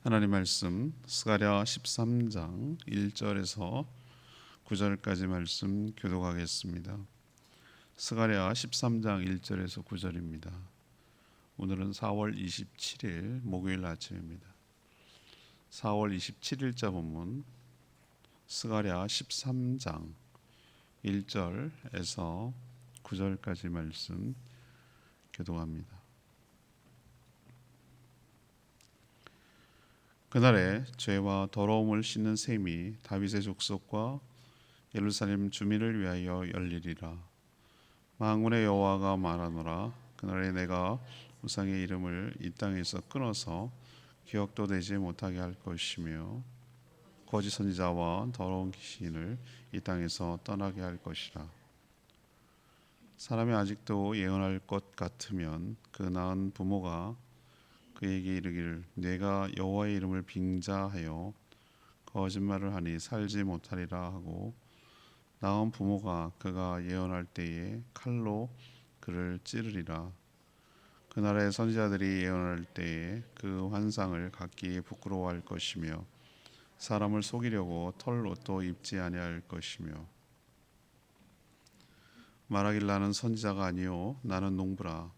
하나님 말씀 스가랴 13장 1절에서 9절까지 말씀 교독하겠습니다. 스가랴 13장 1절에서 9절입니다. 오늘은 4월 27일 목요일 아침입니다. 4월 27일자 본문 스가랴 13장 1절에서 9절까지 말씀 교독합니다. 그날에 죄와 더러움을 씻는 셈이 다윗의 족속과 예루살렘 주민을 위하여 열리리라. 만군의 여호와가 말하노라. 그날에 내가 우상의 이름을 이 땅에서 끊어서 기억도 되지 못하게 할 것이며 거짓 선지자와 더러운 귀신을 이 땅에서 떠나게 할 것이라. 사람이 아직도 예언할 것 같으면 그 낳은 부모가 그에게 이르기를 내가 여호와의 이름을 빙자하여 거짓말을 하니 살지 못하리라 하고 낳은 부모가 그가 예언할 때에 칼로 그를 찌르리라. 그날에 선지자들이 예언할 때에 그 환상을 갖기에 부끄러워할 것이며 사람을 속이려고 털 옷도 입지 아니할 것이며 말하길 나는 선지자가 아니요 나는 농부라.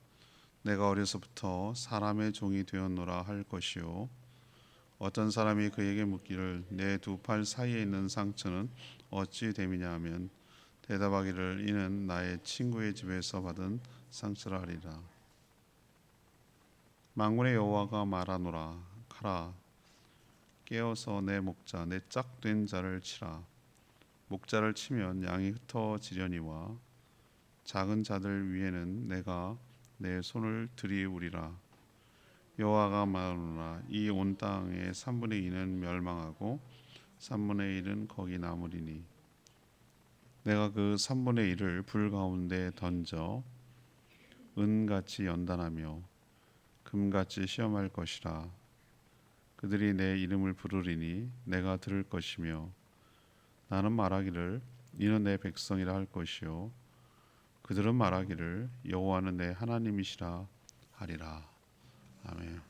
내가 어려서부터 사람의 종이 되었노라 할 것이요 어떤 사람이 그에게 묻기를 내 두 팔 사이에 있는 상처는 어찌 됨이냐 하면 대답하기를 이는 나의 친구의 집에서 받은 상처라 하리라. 만군의 여호와가 말하노라. 가라 깨어서 내 목자 내 짝된 자를 치라. 목자를 치면 양이 흩어지려니와 작은 자들 위에는 내가 내 손을 들이우리라. 여호와가 말하노라. 이 온 땅의 3분의 2는 멸망하고 3분의 1은 거기 남으리니 내가 그 3분의 1을 불 가운데 던져 은같이 연단하며 금같이 시험할 것이라. 그들이 내 이름을 부르리니 내가 들을 것이며 나는 말하기를 이는 내 백성이라 할 것이요 그들은 말하기를 여호와는 내 하나님이시라 하리라. 아멘.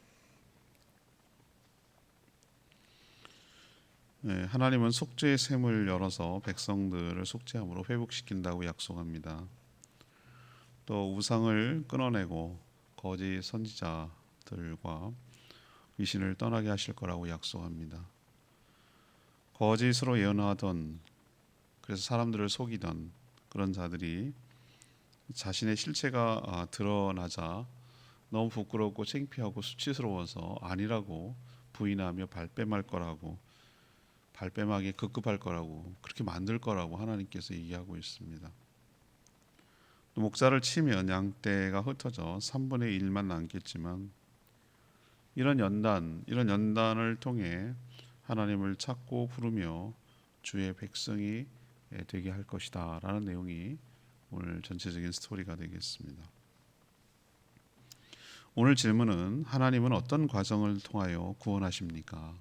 네, 하나님은 속죄의 샘을 열어서 백성들을 속죄함으로 회복시킨다고 약속합니다. 또 우상을 끊어내고 거짓 선지자들과 귀신을 떠나게 하실 거라고 약속합니다. 거짓으로 예언하던 그래서 사람들을 속이던 그런 자들이 자신의 실체가 드러나자 너무 부끄럽고 창피하고 수치스러워서 아니라고 부인하며 발뺌할 거라고 발뺌하기 급급할 거라고 그렇게 만들 거라고 하나님께서 얘기하고 있습니다. 또 목자를 치면 양떼가 흩어져 3분의 1만 남겠지만 이런 연단을 통해 하나님을 찾고 부르며 주의 백성이 되게 할 것이다 라는 내용이 오늘 전체적인 스토리가 되겠습니다. 오늘 질문은 하나님은 어떤 과정을 통하여 구원하십니까?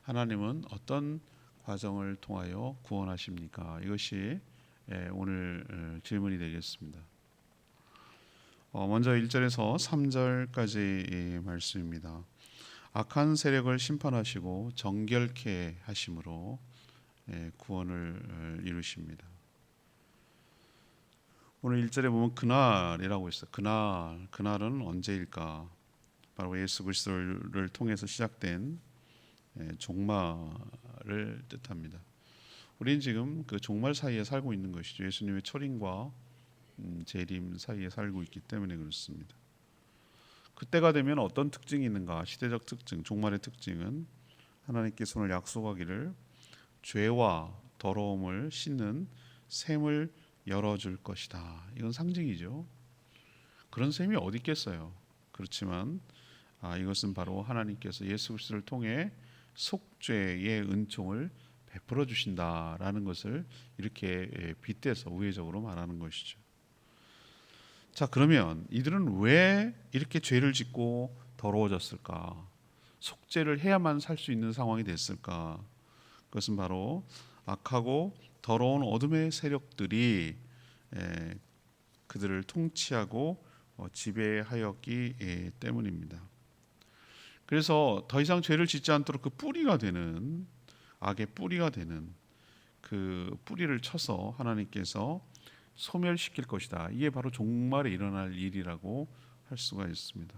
하나님은 어떤 과정을 통하여 구원하십니까? 이것이 오늘 질문이 되겠습니다. 먼저 1절에서 3절까지 말씀입니다. 악한 세력을 심판하시고 정결케 하심으로 구원을 이루십니다. 오늘 1절에 보면 그날이라고 있어요. 그날은 언제일까? 바로 예수 그리스도를 통해서 시작된 종말을 뜻합니다. 우리는 지금 그 종말 사이에 살고 있는 것이죠. 예수님의 초림과 재림 사이에 살고 있기 때문에 그렇습니다. 그때가 되면 어떤 특징이 있는가? 시대적 특징, 종말의 특징은 하나님께서 오늘 약속하기를 죄와 더러움을 씻는 샘을 열어줄 것이다. 이건 상징이죠. 그런 셈이 어디 있겠어요. 그렇지만 이것은 바로 하나님께서 예수 그리스도를 통해 속죄의 은총을 베풀어 주신다라는 것을 이렇게 빗대서 우회적으로 말하는 것이죠. 자, 그러면 이들은 왜 이렇게 죄를 짓고 더러워졌을까? 속죄를 해야만 살 수 있는 상황이 됐을까? 그것은 바로 악하고 더러운 어둠의 세력들이 그들을 통치하고 지배하였기 때문입니다. 그래서 더 이상 죄를 짓지 않도록 그 뿌리가 되는, 악의 뿌리가 되는 그 뿌리를 쳐서 하나님께서 소멸시킬 것이다. 이게 바로 종말에 일어날 일이라고 할 수가 있습니다.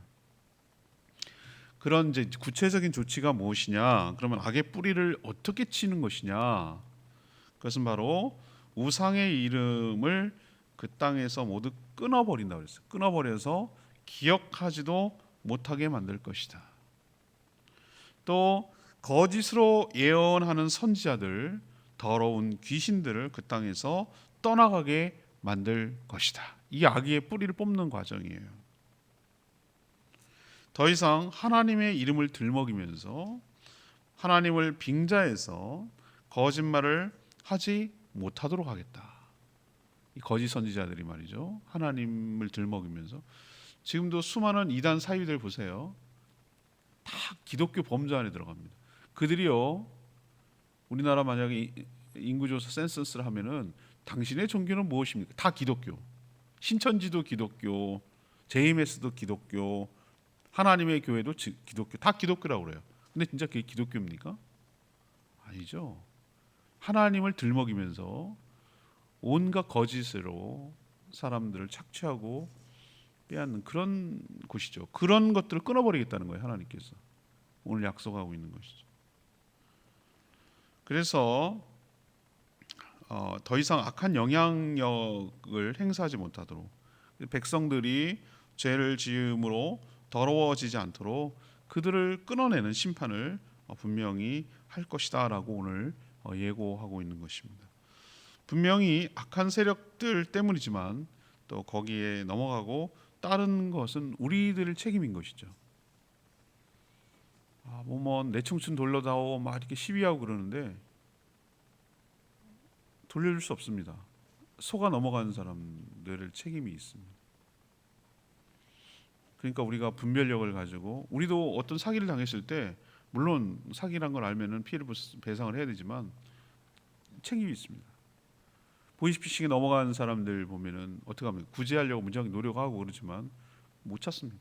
그런 이제 구체적인 조치가 무엇이냐? 그러면 악의 뿌리를 어떻게 치는 것이냐? 그것은 바로 우상의 이름을 그 땅에서 모두 끊어버린다고 그랬어요. 끊어버려서 기억하지도 못하게 만들 것이다. 또 거짓으로 예언하는 선지자들, 더러운 귀신들을 그 땅에서 떠나가게 만들 것이다. 이 악의 뿌리를 뽑는 과정이에요. 더 이상 하나님의 이름을 들먹이면서 하나님을 빙자해서 거짓말을 하지 못하도록 하겠다. 이 거짓 선지자들이 말이죠. 하나님을 들먹이면서 지금도 수많은 이단 사이비들 보세요. 다 기독교 범주 안에 들어갑니다. 그들이요, 우리나라 만약에 인구조사 센서스를 하면은 당신의 종교는 무엇입니까? 다 기독교. 신천지도 기독교, JMS도 기독교, 하나님의 교회도 기독교, 다 기독교라고 그래요. 근데 진짜 그게 기독교입니까? 아니죠. 하나님을 들먹이면서 온갖 거짓으로 사람들을 착취하고 빼앗는 그런 곳이죠. 그런 것들을 끊어버리겠다는 거예요. 하나님께서 오늘 약속하고 있는 것이죠. 그래서 더 이상 악한 영향력을 행사하지 못하도록, 백성들이 죄를 지음으로 더러워지지 않도록 그들을 끊어내는 심판을 분명히 할 것이다라고 오늘 예고하고 있는 것입니다. 분명히 악한 세력들 때문이지만 또 거기에 넘어가고 따른 것은 우리들의 책임인 것이죠. 내 청춘 돌려다오 막 이렇게 시위하고 그러는데 돌려줄 수 없습니다. 속아 넘어가는 사람들의 책임이 있습니다. 그러니까 우리가 분별력을 가지고, 우리도 어떤 사기를 당했을 때 물론 사기란 걸 알면은 피해를 배상을 해야 되지만 책임이 있습니다. 보이스피싱에 넘어가는 사람들 보면은 어떻게 합니까? 구제하려고 무지하게 노력하고 그러지만 못 찾습니다.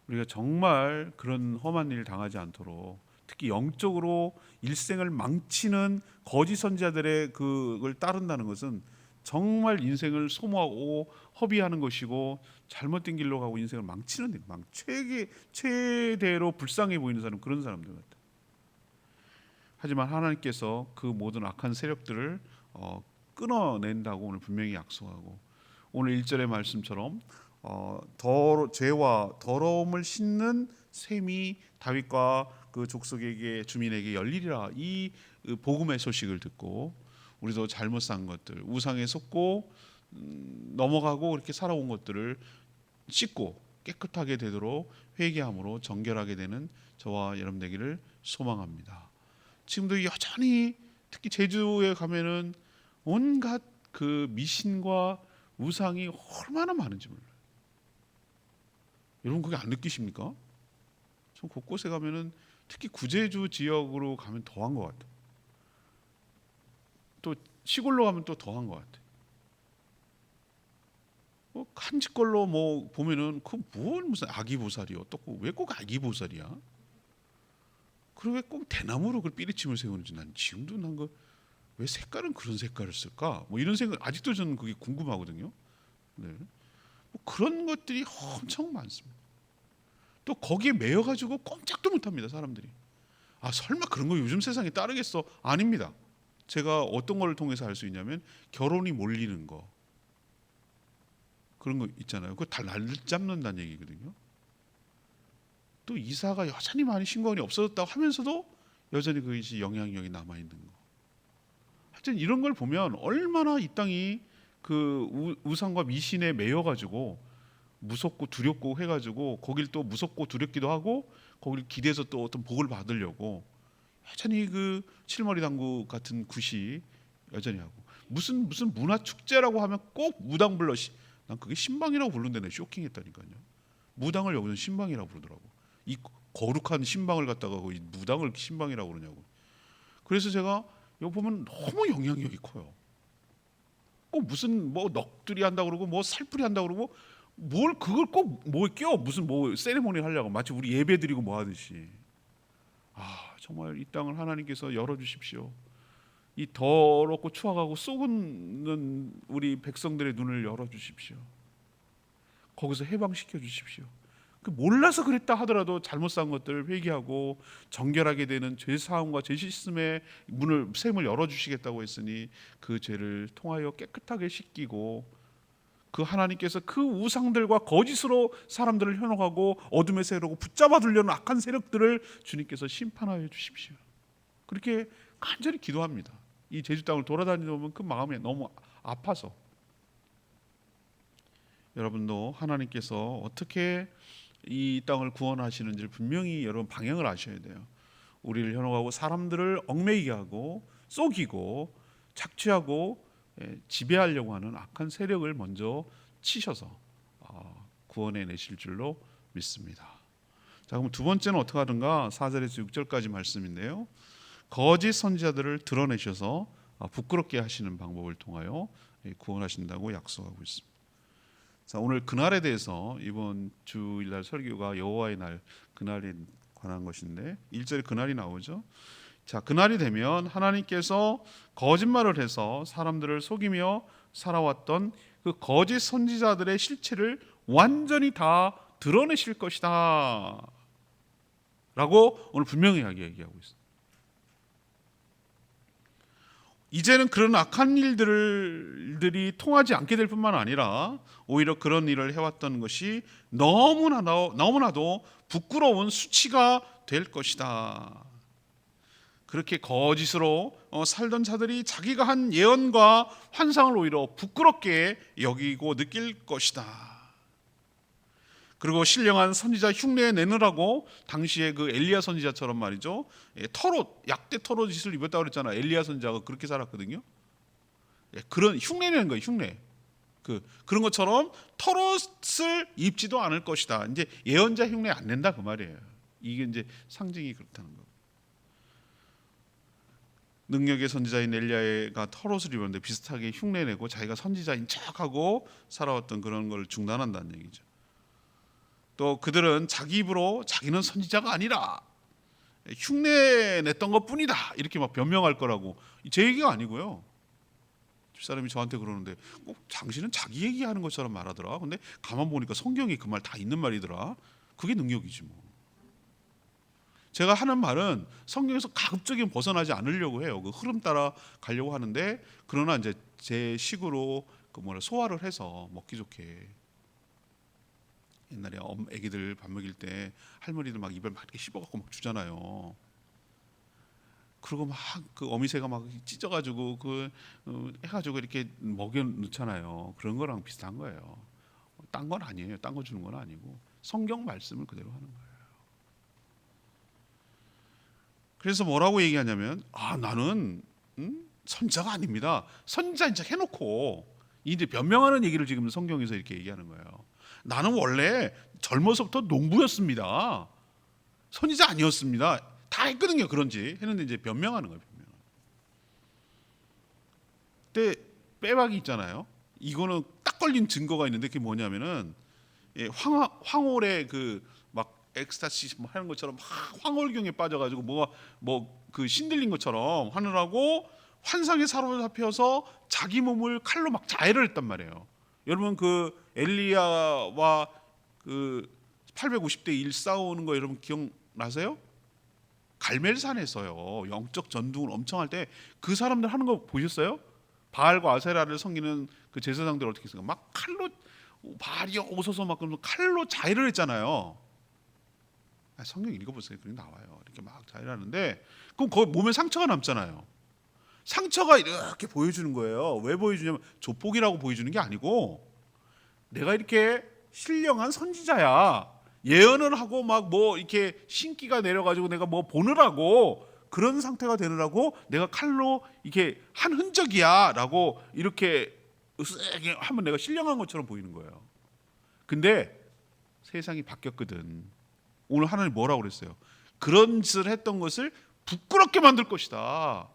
우리가 정말 그런 험한 일 당하지 않도록, 특히 영적으로 일생을 망치는 거짓 선지자들의 그걸 따른다는 것은 정말 인생을 소모하고 허비하는 것이고 잘못된 길로 가고 인생을 망치는 일, 최대로 불쌍해 보이는 사람, 그런 사람들 같아요. 하지만 하나님께서 그 모든 악한 세력들을 끊어낸다고 오늘 분명히 약속하고, 오늘 1절의 말씀처럼 죄와 더러움을 씻는 셈이 다윗과 그 족속에게, 주민에게 열리리라. 이 복음의 소식을 듣고 우리도 잘못 산 것들, 우상에 속고 넘어가고 그렇게 살아온 것들을 씻고 깨끗하게 되도록 회개함으로 정결하게 되는 저와 여러분 되기를 소망합니다. 지금도 여전히 특히 제주에 가면은 온갖 그 미신과 우상이 얼마나 많은지 몰라요. 여러분 그게 안 느끼십니까? 전 곳곳에 가면은 특히 구제주 지역으로 가면 더한 것 같아요. 또 시골로 가면 또 더한 것 같아요. 한집걸로 보면은 무슨 아기보살이요? 또 왜 꼭 아기보살이야? 그리고 왜 꼭 대나무로 그 삐리침을 세우는지 난 지금도 왜 색깔은 그런 색깔을 쓸까? 이런 생각 아직도 저는 그게 궁금하거든요. 네. 그런 것들이 엄청 많습니다. 또 거기에 매여가지고 꼼짝도 못합니다. 사람들이. 설마 그런 거 요즘 세상에 따르겠어? 아닙니다. 제가 어떤 걸 통해서 알 수 있냐면 결혼이 몰리는 거, 그런 거 있잖아요. 그거 다 날 잡는다는 얘기거든요. 또 이사가 여전히 많이 신고원이 없어졌다고 하면서도 여전히 그것이 영향력이 남아 있는 거. 하여튼 이런 걸 보면 얼마나 이 땅이 그 우상과 미신에 매여가지고 무섭고 두렵고 해가지고 거길 또 무섭고 두렵기도 하고 거길 기대서 또 어떤 복을 받으려고 여전히 그 칠머리 당구 같은 굿이 여전히 하고, 무슨 문화 축제라고 하면 꼭 무당 불러. 난 그게 신방이라고 부르는데 쇼킹했다니까요. 무당을 여기서 신방이라고 부르더라고. 이 거룩한 신방을 갖다가 무당을 신방이라고 그러냐고. 그래서 제가 이거 보면 너무 영향력이 커요. 꼭 무슨 넋두리 한다고 그러고 살풀이 한다고 그러고 뭘 그걸 꼭 뭐 껴 무슨 뭐 세리머니 하려고 마치 우리 예배 드리고 뭐 하듯이. 정말 이 땅을 하나님께서 열어 주십시오. 이 더럽고 추악하고 썩은 우리 백성들의 눈을 열어 주십시오. 거기서 해방시켜 주십시오. 그 몰라서 그랬다 하더라도 잘못 산 것들을 회개하고 정결하게 되는 죄 사함과 죄 씻음의 샘을 열어 주시겠다고 했으니 그 죄를 통하여 깨끗하게 씻기고 그 하나님께서 그 우상들과 거짓으로 사람들을 현혹하고 어둠의 세력으로 붙잡아 두려는 악한 세력들을 주님께서 심판하여 주십시오. 그렇게 간절히 기도합니다. 이 제주 땅을 돌아다니다 보면 그 마음에 너무 아파서. 여러분도 하나님께서 어떻게 이 땅을 구원하시는지를 분명히 여러분 방향을 아셔야 돼요. 우리를 현혹하고 사람들을 얽매이게 하고 속이고 착취하고 지배하려고 하는 악한 세력을 먼저 치셔서 구원해 내실 줄로 믿습니다. 자, 그럼 두 번째는 어떻게 하든가 4절에서 6절까지 말씀인데요. 거짓 선지자들을 드러내셔서 부끄럽게 하시는 방법을 통하여 구원하신다고 약속하고 있습니다. 자, 오늘 그날에 대해서 이번 주일날 설교가 여호와의 날, 그날에 관한 것인데 1절에 그날이 나오죠. 자, 그날이 되면 하나님께서 거짓말을 해서 사람들을 속이며 살아왔던 그 거짓 선지자들의 실체를 완전히 다 드러내실 것이다 라고 오늘 분명히 얘기하고 있습니다. 이제는 그런 악한 일들이 통하지 않게 될 뿐만 아니라 오히려 그런 일을 해왔던 것이 너무나도 부끄러운 수치가 될 것이다. 그렇게 거짓으로 살던 자들이 자기가 한 예언과 환상을 오히려 부끄럽게 여기고 느낄 것이다. 그리고 신령한 선지자 흉내 내느라고 당시에 그 엘리야 선지자처럼 말이죠, 털옷, 약대 털옷 짓을 입었다고 그랬잖아. 엘리야 선지자가 그렇게 살았거든요. 그런 흉내내는 거예요. 흉내. 그런 것처럼 털옷을 입지도 않을 것이다. 이제 예언자 흉내 안 낸다 그 말이에요. 이게 이제 상징이 그렇다는 거. 능력의 선지자인 엘리야가 털옷을 입었는데 비슷하게 흉내내고 자기가 선지자인 척하고 살아왔던 그런 걸 중단한다는 얘기죠. 또 그들은 자기 입으로 자기는 선지자가 아니라 흉내냈던 것뿐이다 이렇게 막 변명할 거라고. 제 얘기가 아니고요. 집사람이 저한테 그러는데 꼭 당신은 자기 얘기하는 것처럼 말하더라. 근데 가만 보니까 성경에 그 말 다 있는 말이더라. 그게 능력이지 뭐. 제가 하는 말은 성경에서 가급적이면 벗어나지 않으려고 해요. 그 흐름 따라 가려고 하는데 그러나 이제 제 식으로 소화를 해서 먹기 좋게. 옛날에 애기들 밥 먹일 때 할머니들 막 입을 막 이렇게 씹어갖고 막 주잖아요. 그리고 막 그 어미새가 막 찢어가지고 해가지고 이렇게 먹여 놓잖아요. 그런 거랑 비슷한 거예요. 딴 건 아니에요. 딴 거 주는 건 아니고 성경 말씀을 그대로 하는 거예요. 그래서 뭐라고 얘기하냐면 나는 선지자가 아닙니다. 선지자인 척 해놓고 이제 변명하는 얘기를 지금 성경에서 이렇게 얘기하는 거예요. 나는 원래 젊어서부터 농부였습니다. 선지자 아니었습니다. 다 했거든요. 그런지 했는데 이제 변명하는 거예요. 근데 빼박이 있잖아요. 이거는 딱 걸린 증거가 있는데 그게 뭐냐면은 황홀의 막 엑스타시 하는 것처럼 막 황홀경에 빠져가지고 그 신들린 것처럼 하느라고 환상에 사로잡혀서 자기 몸을 칼로 막 자해를 했단 말이에요. 여러분 그 엘리야와 그 850대 1 싸우는 거 여러분 기억나세요? 갈멜산에서요. 영적 전등을 엄청 할 때 그 사람들 하는 거 보셨어요? 바알과 아세라를 섬기는 그 제사장들 어떻게 했어요? 막 칼로 발이 오서서 막 칼로 자해를 했잖아요. 성경 읽어보세요. 그게 나와요. 이렇게 막 자해를 하는데 그럼 거기 몸에 상처가 남잖아요. 상처가 이렇게 보여주는 거예요. 왜 보여주냐면 조폭이라고 보여주는 게 아니고 내가 이렇게 신령한 선지자야. 예언을 하고 막 이렇게 신기가 내려가지고 내가 보느라고 그런 상태가 되느라고 내가 칼로 이렇게 한 흔적이야라고 이렇게 으쓱하게 하면 내가 신령한 것처럼 보이는 거예요. 근데 세상이 바뀌었거든. 오늘 하나님 뭐라고 그랬어요? 그런 짓을 했던 것을 부끄럽게 만들 것이다.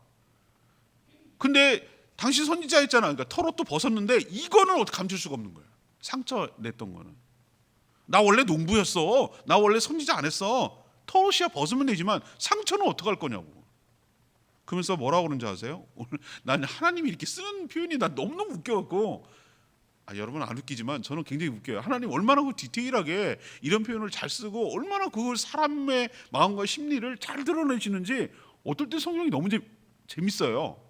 근데 당신 선지자였잖아. 그러니까 털옷도 벗었는데 이거는 어떻게 감출 수가 없는 거예요. 상처 냈던 거는. 나 원래 농부였어. 나 원래 선지자 안 했어. 토시야 벗으면 되지만 상처는 어떡할 거냐고. 그러면서 뭐라고 그러는지 아세요? 오늘 난 하나님이 이렇게 쓰는 표현이 난 너무너무 웃겨갖고, 여러분 안 웃기지만 저는 굉장히 웃겨요. 하나님 얼마나 그 디테일하게 이런 표현을 잘 쓰고 얼마나 그 사람의 마음과 심리를 잘 드러내시는지 어떨 때 성경이 너무 재밌어요.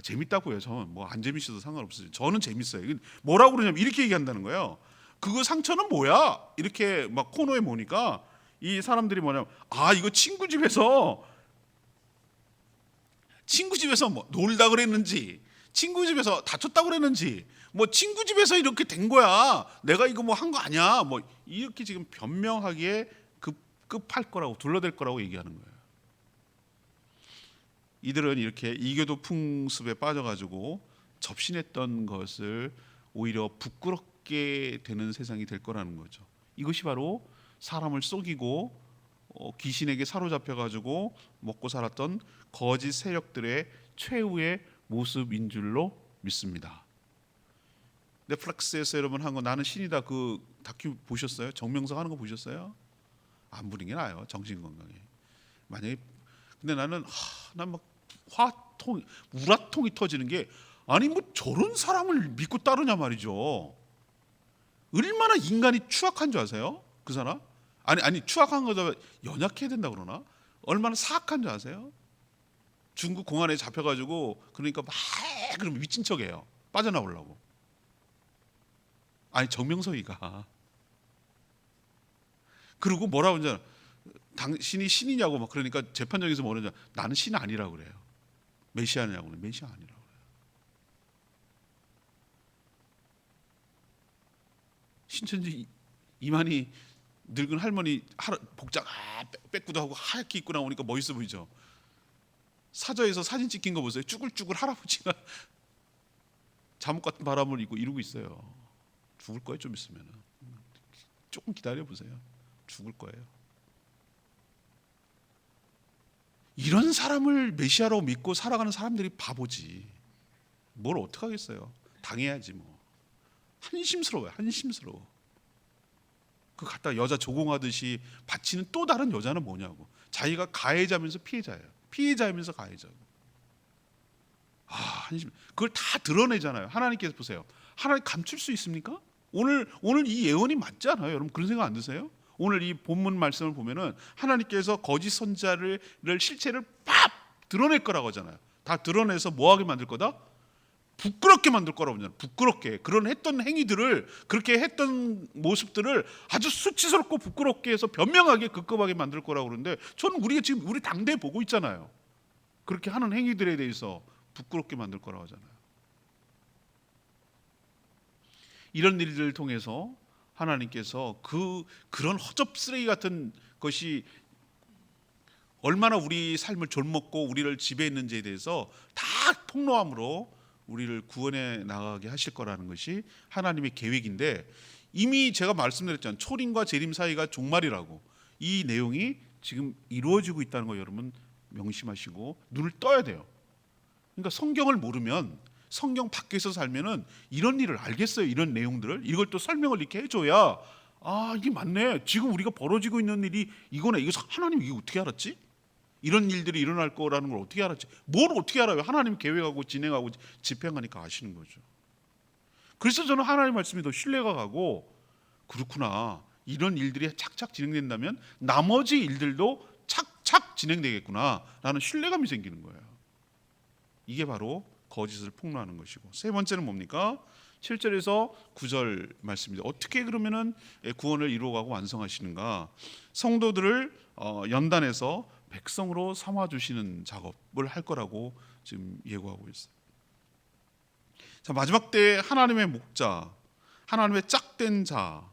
재밌다고요. 저는 뭐 안 재밌어도 상관없어요. 저는 재밌어요. 뭐라고 그러냐면 이렇게 얘기한다는 거예요. 그거 상처는 뭐야? 이렇게 막 코너에 모니까 이 사람들이 뭐냐면, 이거 친구 집에서 뭐 놀다 그랬는지, 친구 집에서 다쳤다고 그랬는지, 뭐 친구 집에서 이렇게 된 거야, 내가 이거 뭐 한 거 아니야, 뭐 이렇게 지금 변명하기에 급할 거라고, 둘러댈 거라고 얘기하는 거예요. 이들은 이렇게 이교도 풍습에 빠져가지고 접신했던 것을 오히려 부끄럽게 되는 세상이 될 거라는 거죠. 이것이 바로 사람을 속이고 귀신에게 사로잡혀가지고 먹고 살았던 거짓 세력들의 최후의 모습인 줄로 믿습니다. 넷플릭스에서 여러분 한 거 나는 신이다, 그 다큐 보셨어요? 정명석 하는 거 보셨어요? 안 보는 게 나아요, 정신 건강에. 만약에 근데 나는 난 막 우라통이 터지는 게, 아니 뭐 저런 사람을 믿고 따르냐 말이죠. 얼마나 인간이 추악한 줄 아세요? 그 사람? 아니 추악한 거다 연약해야 된다 그러나? 얼마나 사악한 줄 아세요? 중국 공안에 잡혀가지고 그러니까 막 그러면 미친 척해요. 빠져나오려고. 아니 정명석이가 그리고 뭐라고 하냐, 당신이 신이냐고 막 그러니까 재판정에서 뭐냐면 나는 신 아니라고 그래요. 메시아냐고 그래. 메시아 아니라고 그래요. 신천지 이만희 늙은 할머니 복장 빼꾸도 하고 하얗게 입고 나오니까 멋있어 보이죠. 사저에서 사진 찍힌 거 보세요. 쭈글쭈글 할아버지가 잠옷 같은 바람을 입고 이러고 있어요. 죽을 거예요. 좀 있으면. 조금 기다려 보세요. 죽을 거예요. 이런 사람을 메시아로 믿고 살아가는 사람들이 바보지. 뭘 어떡하겠어요. 당해야지 뭐. 한심스러워요. 한심스러워. 그 갖다 여자 조공하듯이 바치는 또 다른 여자는 뭐냐고. 자기가 가해자면서 피해자예요. 피해자이면서 가해자고. 한심. 그걸 다 드러내잖아요. 하나님께서 보세요. 하나님 감출 수 있습니까? 오늘 이 예언이 맞지 않아요? 여러분 그런 생각 안 드세요? 오늘 이 본문 말씀을 보면은 하나님께서 거짓 선자를 실체를 팍 드러낼 거라고 하잖아요. 다 드러내서 뭐하게 만들 거다? 부끄럽게 만들 거라고 하잖아요. 부끄럽게. 그런 했던 행위들을, 그렇게 했던 모습들을 아주 수치스럽고 부끄럽게 해서 변명하게 급급하게 만들 거라고 그러는데, 저는 우리가 지금 우리 당대에 보고 있잖아요. 그렇게 하는 행위들에 대해서 부끄럽게 만들 거라고 하잖아요. 이런 일들을 통해서 하나님께서 그런 허접 쓰레기 같은 것이 얼마나 우리 삶을 졸먹고 우리를 지배했는지에 대해서 다 폭로함으로 우리를 구원해 나가게 하실 거라는 것이 하나님의 계획인데, 이미 제가 말씀드렸잖아요. 초림과 재림 사이가 종말이라고. 이 내용이 지금 이루어지고 있다는 거 여러분 명심하시고 눈을 떠야 돼요. 그러니까 성경을 모르면, 성경 밖에서 살면은 이런 일을 알겠어요. 이런 내용들을, 이걸 또 설명을 이렇게 해줘야 이게 맞네. 지금 우리가 벌어지고 있는 일이 이거네. 이거 하나님 이게 어떻게 알았지? 이런 일들이 일어날 거라는 걸 어떻게 알았지? 뭘 어떻게 알아요? 하나님 계획하고 진행하고 집행하니까 아시는 거죠. 그래서 저는 하나님 말씀이 더 신뢰가 가고, 그렇구나. 이런 일들이 착착 진행된다면 나머지 일들도 착착 진행되겠구나 라는 신뢰감이 생기는 거예요. 이게 바로 거짓을 폭로하는 것이고, 세 번째는 뭡니까? 7절에서 9절 말씀입니다. 어떻게 그러면은 구원을 이루어가고 완성하시는가? 성도들을 연단해서 백성으로 삼아 주시는 작업을 할 거라고 지금 예고하고 있어요. 자, 마지막 때 하나님의 목자, 하나님의 짝된 자,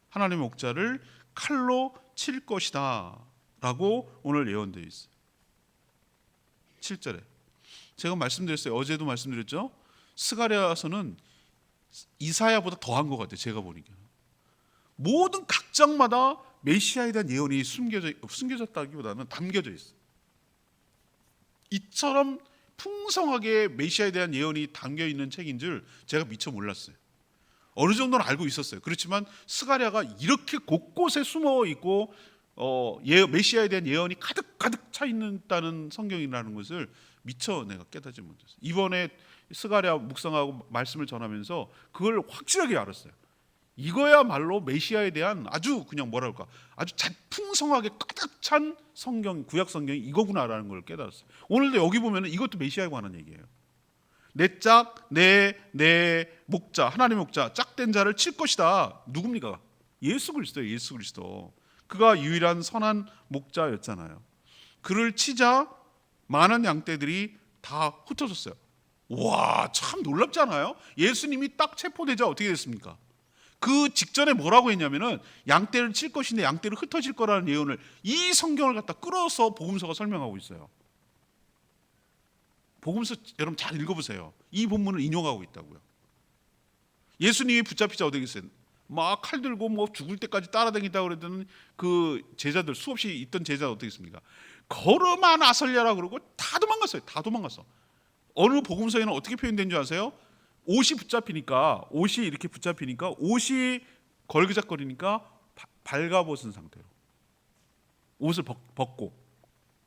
하나님의 목자를 칼로 칠 것이다라고 오늘 예언되어 있어요. 7절에 제가 말씀드렸어요. 어제도 말씀드렸죠. 스가랴서는 이사야보다 더한 것 같아요. 제가 보니까 모든 각 장마다 메시아에 대한 예언이 숨겨졌다기보다는 담겨져 있어요. 이처럼 풍성하게 메시아에 대한 예언이 담겨 있는 책인 줄 제가 미처 몰랐어요. 어느 정도는 알고 있었어요. 그렇지만 스가랴가 이렇게 곳곳에 숨어 있고 메시아에 대한 예언이 가득 차 있다는 성경이라는 것을 미처 내가 깨닫지 못했어요. 이번에 스가랴 묵상하고 말씀을 전하면서 그걸 확실하게 알았어요. 이거야말로 메시아에 대한 아주 그냥 뭐랄까 아주 풍성하게 가득 찬 성경, 구약 성경이 이거구나라는 걸 깨달았어요. 오늘도 여기 보면은 이것도 메시아에 관한 얘기예요. 내 목자, 하나님의 목자, 짝된 자를 칠 것이다. 누굽니까? 예수 그리스도예요. 예수 그리스도. 그가 유일한 선한 목자였잖아요. 그를 치자 많은 양떼들이 다 흩어졌어요. 와, 참 놀랍지 않아요? 예수님이 딱 체포되자 어떻게 됐습니까? 그 직전에 뭐라고 했냐면은 양떼를 칠 것인데 양떼를 흩어질 거라는 예언을 이 성경을 갖다 끌어서 복음서가 설명하고 있어요. 복음서 여러분 잘 읽어보세요. 이 본문을 인용하고 있다고요. 예수님이 붙잡히자 어떻게 했어요? 막 칼 들고 뭐 죽을 때까지 따라다니다고 그랬던 그 제자들, 수없이 있던 제자들 어떻게 했습니까? 걸어만 아설려라 그러고 다 도망갔어요. 다 도망갔어. 어느 복음서에는 어떻게 표현된 줄 아세요? 옷이 이렇게 붙잡히니까 옷이 걸그작거리니까 발가벗은 상태로 옷을 벗고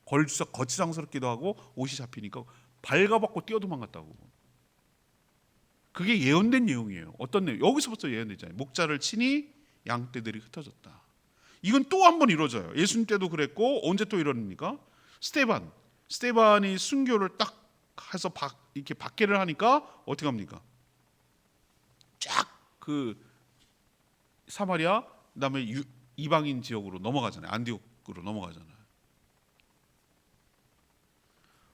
거치장스럽기도 하고 옷이 잡히니까 발가벗고 뛰어 도망갔다고. 그게 예언된 내용이에요. 어떤 내용? 여기서부터 예언되잖아요. 목자를 치니 양떼들이 흩어졌다. 이건 또 한 번 이루어져요. 예수님 때도 그랬고 언제 또 이러니까 스데반이 순교를 딱 해서 이렇게 박해를 하니까 어떻게 합니까? 쫙 그 사마리아 그다음에 이방인 지역으로 넘어가잖아요. 안디옥으로 넘어가잖아요.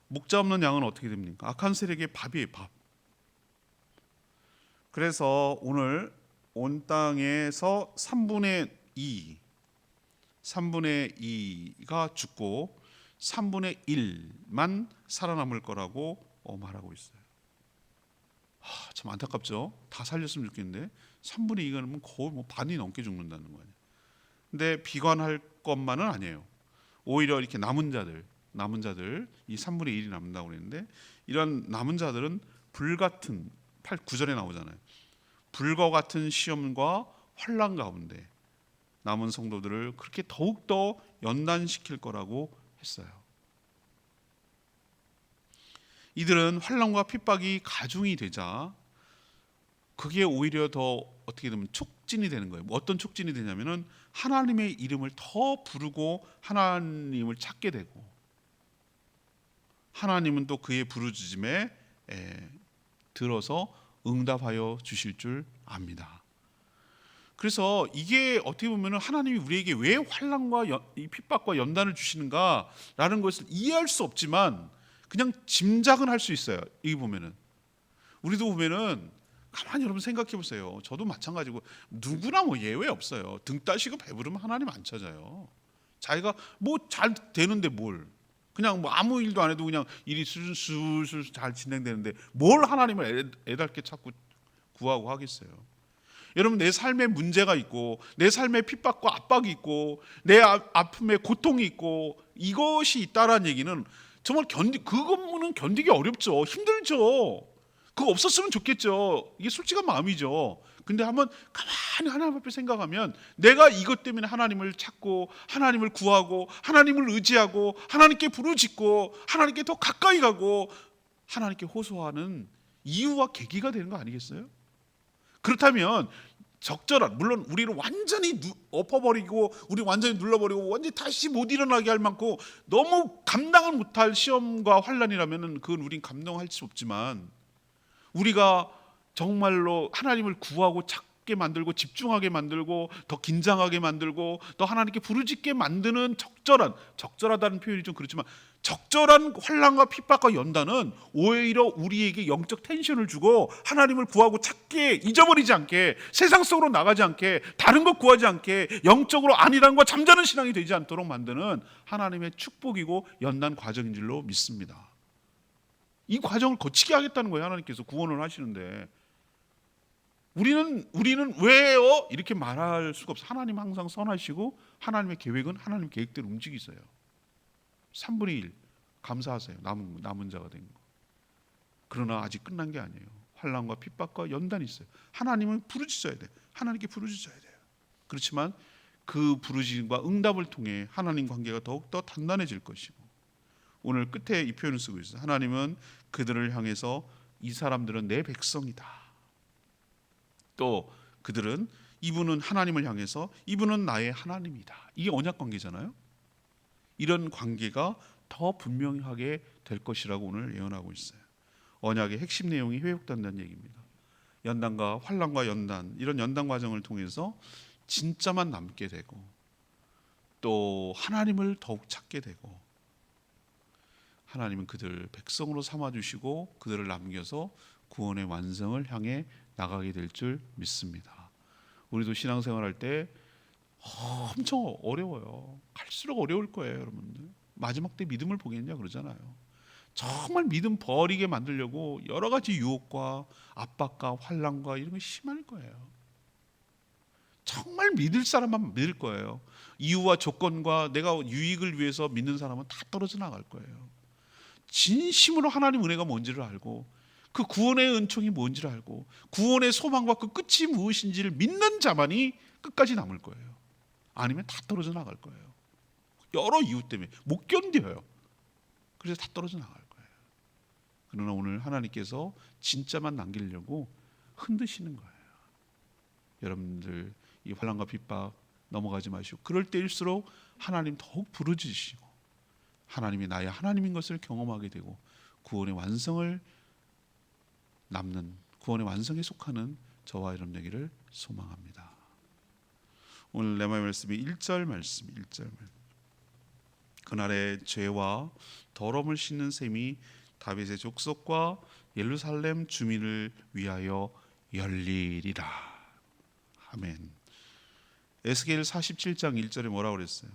목자 없는 양은 어떻게 됩니까? 악한 세력의 밥이에요. 밥. 그래서 오늘 온 땅에서 3분의 2가 죽고 3분의 1만 살아남을 거라고 말하고 있어요. 참 안타깝죠. 다 살렸으면 좋겠는데 3분의 2가 거의 반이 넘게 죽는다는 거 아니에요. 근데 비관할 것만은 아니에요. 오히려 이렇게 남은 자들 이 3분의 1이 남는다고 그랬는데 이런 남은 자들은 불같은 9절에 나오잖아요. 불과 같은 시험과 환난 가운데 남은 성도들을 그렇게 더욱더 연단시킬 거라고 했어요. 이들은 환난과 핍박이 가중이 되자 그게 오히려 더 어떻게 되면 촉진이 되는 거예요. 어떤 촉진이 되냐면은 하나님의 이름을 더 부르고 하나님을 찾게 되고 하나님은 또 그의 부르짖음에 들어서 응답하여 주실 줄 압니다. 그래서 이게 어떻게 보면 하나님이 우리에게 왜 환난과 이 핍박과 연단을 주시는가라는 것을 이해할 수 없지만 그냥 짐작은 할 수 있어요. 여기 보면은 우리도 보면은 가만히 여러분 생각해 보세요. 저도 마찬가지고 누구나 예외 없어요. 등 따시고 배부르면 하나님 안 찾아요. 자기가 잘 되는데 뭘 그냥 아무 일도 안 해도 그냥 일이 술술 잘 진행되는데 뭘 하나님을 애달게 찾고 구하고 하겠어요. 여러분 내 삶에 문제가 있고 내 삶에 핍박과 압박이 있고 내 아픔에 고통이 있고 이것이 있다라는 얘기는 정말 그거는 견디기 어렵죠. 힘들죠. 그거 없었으면 좋겠죠. 이게 솔직한 마음이죠. 근데 한번 가만히 하나님 앞에 생각하면 내가 이것 때문에 하나님을 찾고 하나님을 구하고 하나님을 의지하고 하나님께 부르짖고 하나님께 더 가까이 가고 하나님께 호소하는 이유와 계기가 되는 거 아니겠어요? 그렇다면 적절한, 물론 우리를 완전히 엎어버리고 우리 완전히 눌러버리고 완전히 다시 못 일어나게 할 만큼 너무 감당을 못할 시험과 환난이라면 그건 우린 감당할 수 없지만 우리가 정말로 하나님을 구하고 찾게 만들고 집중하게 만들고 더 긴장하게 만들고 더 하나님께 부르짖게 만드는 적절하다는 표현이 좀 그렇지만 적절한 환난과 핍박과 연단은 오히려 우리에게 영적 텐션을 주고 하나님을 구하고 찾게 잊어버리지 않게 세상 속으로 나가지 않게 다른 것 구하지 않게 영적으로 안일함과 잠자는 신앙이 되지 않도록 만드는 하나님의 축복이고 연단 과정인 줄로 믿습니다. 이 과정을 거치게 하겠다는 거예요. 하나님께서 구원을 하시는데 우리는 왜요? 이렇게 말할 수가 없어요. 하나님 항상 선하시고 하나님의 계획은 하나님 계획대로 움직이세요. 3분의 1 감사하세요. 남은 자가 된 거. 그러나 아직 끝난 게 아니에요. 환난과 핍박과 연단이 있어요. 하나님은 부르짖어야 돼. 하나님께 부르짖어야 돼요. 그렇지만 그 부르짖음과 응답을 통해 하나님 관계가 더욱더 단단해질 것이고, 오늘 끝에 이 표현을 쓰고 있어요. 하나님은 그들을 향해서 이 사람들은 내 백성이다. 또 그들은 이분은 하나님을 향해서 이분은 나의 하나님이다. 이게 언약 관계잖아요. 이런 관계가 더 분명하게 될 것이라고 오늘 예언하고 있어요. 언약의 핵심 내용이 회복된다는 얘기입니다. 연단과 환난과 연단, 이런 연단 과정을 통해서 진짜만 남게 되고, 또 하나님을 더욱 찾게 되고, 하나님은 그들 백성으로 삼아주시고 그들을 남겨서 구원의 완성을 향해 나가게 될 줄 믿습니다. 우리도 신앙생활할 때 엄청 어려워요. 갈수록 어려울 거예요, 여러분들. 마지막 때 믿음을 보겠냐 그러잖아요. 정말 믿음 버리게 만들려고 여러 가지 유혹과 압박과 환난과 이런 게 심할 거예요. 정말 믿을 사람만 믿을 거예요. 이유와 조건과 내가 유익을 위해서 믿는 사람은 다 떨어져 나갈 거예요. 진심으로 하나님 은혜가 뭔지를 알고, 그 구원의 은총이 뭔지를 알고, 구원의 소망과 그 끝이 무엇인지를 믿는 자만이 끝까지 남을 거예요. 아니면 다 떨어져 나갈 거예요. 여러 이유 때문에 못 견뎌요. 그래서 다 떨어져 나갈 거예요. 그러나 오늘 하나님께서 진짜만 남기려고 흔드시는 거예요. 여러분들 이 환난과 핍박 넘어가지 마시고, 그럴 때일수록 하나님 더욱 부르짖으시고 하나님이 나의 하나님인 것을 경험하게 되고, 구원의 완성을 남는, 구원의 완성에 속하는 저와 여러분 되기를 소망합니다. 오늘 레마의 말씀이 1절 말씀, 1절 말씀. 그날에 죄와 더러움을 씻는 셈이 다윗의 족속과 예루살렘 주민을 위하여 열리리라. 아멘. 에스겔 47장 1절에 뭐라고 그랬어요?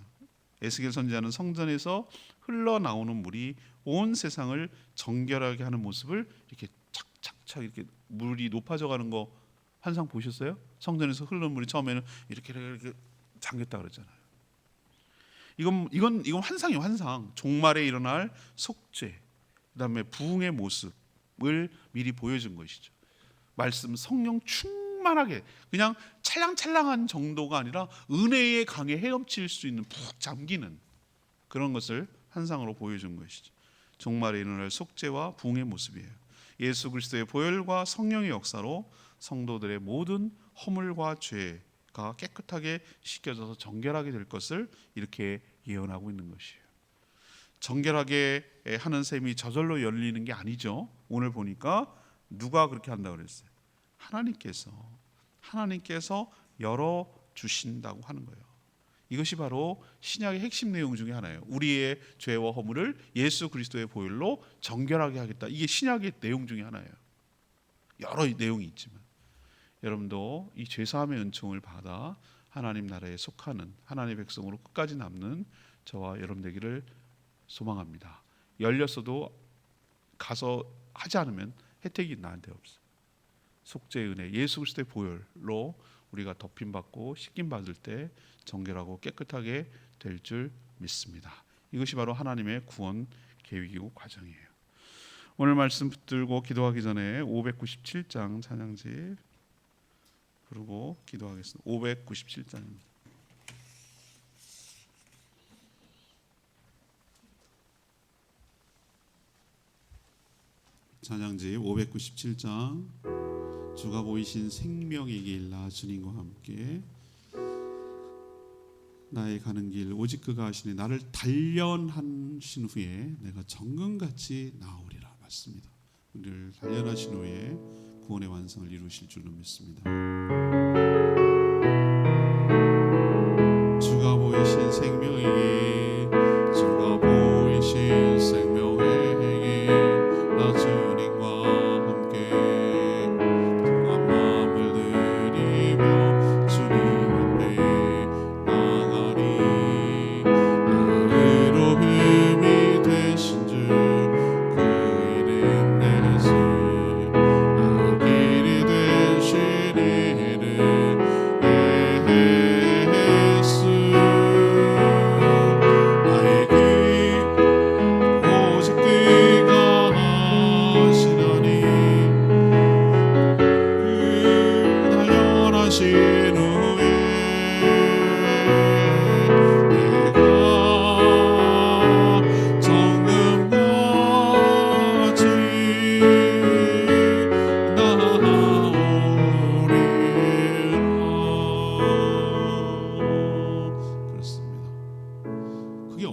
에스겔 선지자는 성전에서 흘러나오는 물이 온 세상을 정결하게 하는 모습을 이렇게 착착착 이렇게 물이 높아져 가는 거 환상 보셨어요? 성전에서 흐르는 물이 처음에는 이렇게 잠겼다 그랬잖아요. 이건 환상이에요, 환상. 종말에 일어날 속죄, 그다음에 부흥의 모습을 미리 보여준 것이죠. 말씀 성령 충만하게, 그냥 찰랑찰랑한 정도가 아니라 은혜의 강에 헤엄칠 수 있는, 푹 잠기는 그런 것을 환상으로 보여준 것이죠. 종말에 일어날 속죄와 부흥의 모습이에요. 예수 그리스도의 보혈과 성령의 역사로 성도들의 모든 허물과 죄가 깨끗하게 씻겨져서 정결하게 될 것을 이렇게 예언하고 있는 것이에요. 정결하게 하는 셈이 저절로 열리는 게 아니죠. 오늘 보니까 누가 그렇게 한다고 그랬어요? 하나님께서 열어 주신다고 하는 거예요. 이것이 바로 신약의 핵심 내용 중에 하나예요. 우리의 죄와 허물을 예수 그리스도의 보혈로 정결하게 하겠다. 이게 신약의 내용 중에 하나예요. 여러 내용이 있지만 여러분도 이 죄사함의 은총을 받아 하나님 나라에 속하는 하나님의 백성으로 끝까지 남는 저와 여러분 되기를 소망합니다. 열렸어도 가서 하지 않으면 혜택이 나한테 없어요. 속죄의 은혜, 예수 그리스도의 보혈로 우리가 덮임받고 씻김받을 때 정결하고 깨끗하게 될 줄 믿습니다. 이것이 바로 하나님의 구원 계획이고 과정이에요. 오늘 말씀 붙들고 기도하기 전에 597장 찬양지 부르고 기도하겠습니다. 597장입니다. 찬양지 597장. 주가 보이신 생명의 길 나 주님과 함께 나의 가는 길 오직 그가 하시니 나를 단련하신 후에 내가 정금같이 나오리라. 맞습니다. 우리를 단련하신 후에 구원의 완성을 이루실 줄로 믿습니다. 주가 보이신 생명의 길, 주가 보이신 생명의 길 나 주님과 함께 강한 마음을 들이며 주님 앞에 나가리. 나의 의로움이 되신 주 그 이름 내시 나의 길이 되신 이름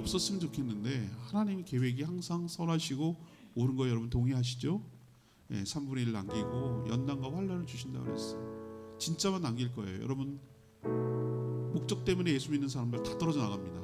없었으면 좋겠는데 하나님의 계획이 항상 선하시고 옳은 거 여러분 동의하시죠? 3분의 1 남기고 연단과 환난을 주신다고 그랬어요. 진짜만 남길 거예요. 여러분 목적 때문에 예수 믿는 사람들 다 떨어져 나갑니다.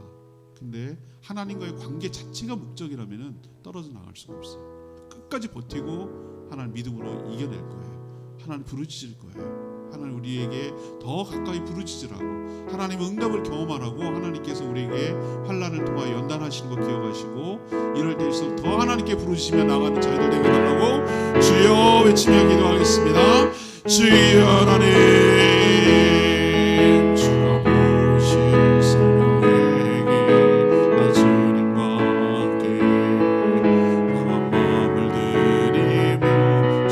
근데 하나님과의 관계 자체가 목적이라면 떨어져 나갈 수가 없어요. 끝까지 버티고 하나님 믿음으로 이겨낼 거예요. 하나님 부르짖을 거예요. 하나님 우리에게 더 가까이 부르짖으라고, 하나님의 응답을 경험하라고 하나님께서 우리에게 환난을 통하여 연단하시는 거 기억하시고, 이럴 때일수록 더 하나님께 부르짖으며 나가는 저희들 되게 달라고 주여 외치며 기도하겠습니다. 주여 하나님, 주가 보실 생명에게 나 주님과 함께 강한 마음을 드리며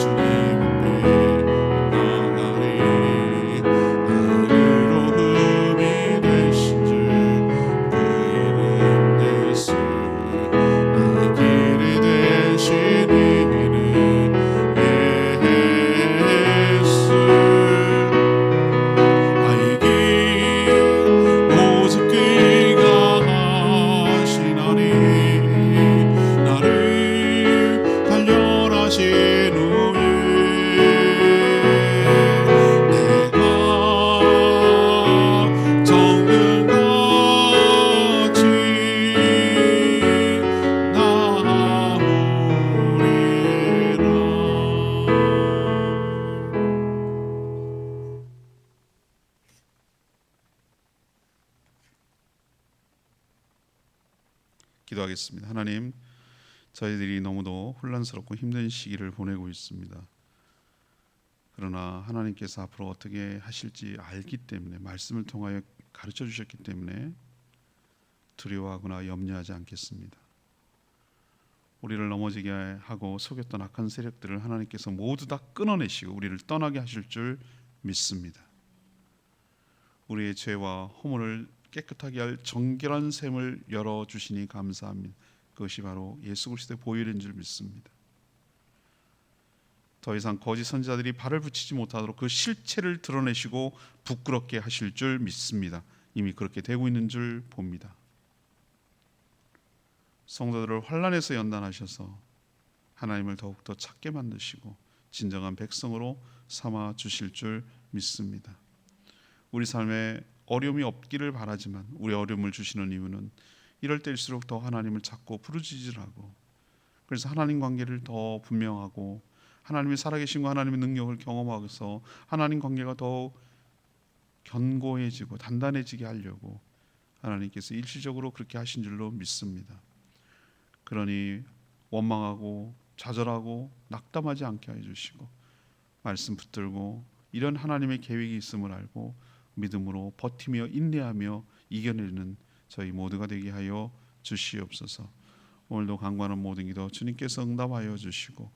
주님 앞에 나가리. 나로 흠이 되신 줄 그 이름 예수, 나의 길이 되신 이름 예수. 나의 길 오직 그가 하시나니, 나를 단련하신 후에 내가 정금같이 나오리라. 기도하겠습니다. 하나님, 저희들이 너무도 혼란스럽고 힘든 시기를 보내고 있습니다. 그러나 하나님께서 앞으로 어떻게 하실지 알기 때문에, 말씀을 통하여 가르쳐 주셨기 때문에 두려워하거나 염려하지 않겠습니다. 우리를 넘어지게 하고 속였던 악한 세력들을 하나님께서 모두 다 끊어내시고 우리를 떠나게 하실 줄 믿습니다. 우리의 죄와 허물을 깨끗하게 할 정결한 샘을 열어주시니 감사합니다. 그것이 바로 예수 그리스도의 보혈인 줄 믿습니다. 더 이상 거짓 선지자들이 발을 붙이지 못하도록 그 실체를 드러내시고 부끄럽게 하실 줄 믿습니다. 이미 그렇게 되고 있는 줄 봅니다. 성도들을 환난에서 연단하셔서 하나님을 더욱더 찾게 만드시고 진정한 백성으로 삼아 주실 줄 믿습니다. 우리 삶에 어려움이 없기를 바라지만 우리 어려움을 주시는 이유는 이럴 때일수록 더 하나님을 찾고 부르짖으라고, 그래서 하나님 관계를 더 분명하고 하나님의 살아계신 과 하나님의 능력을 경험하고서 하나님 관계가 더욱 견고해지고 단단해지게 하려고 하나님께서 일시적으로 그렇게 하신 줄로 믿습니다. 그러니 원망하고 좌절하고 낙담하지 않게 해주시고 말씀 붙들고 이런 하나님의 계획이 있음을 알고 믿음으로 버티며 인내하며 이겨내는 저희 모두가 되게 하여 주시옵소서. 오늘도 간구하는 모든 기도 주님께서 응답하여 주시고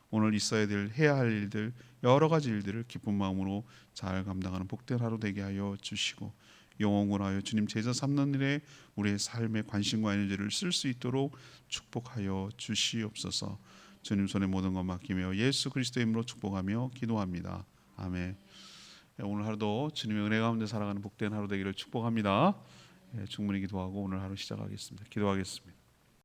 오늘 있어야 될, 해야 할 일들, 여러 가지 일들을 기쁜 마음으로 잘 감당하는 복된 하루 되게 하여 주시고 영원하여 주님 제자 삼는 일에 우리의 삶의 관심과 에너지를 쓸 수 있도록 축복하여 주시옵소서. 주님 손에 모든 것 맡기며 예수 그리스도의 이름으로 축복하며 기도합니다. 아멘. 오늘 하루도 주님의 은혜 가운데 살아가는 복된 하루 되기를 축복합니다. 충분히 기도하고 오늘 하루 시작하겠습니다. 기도하겠습니다.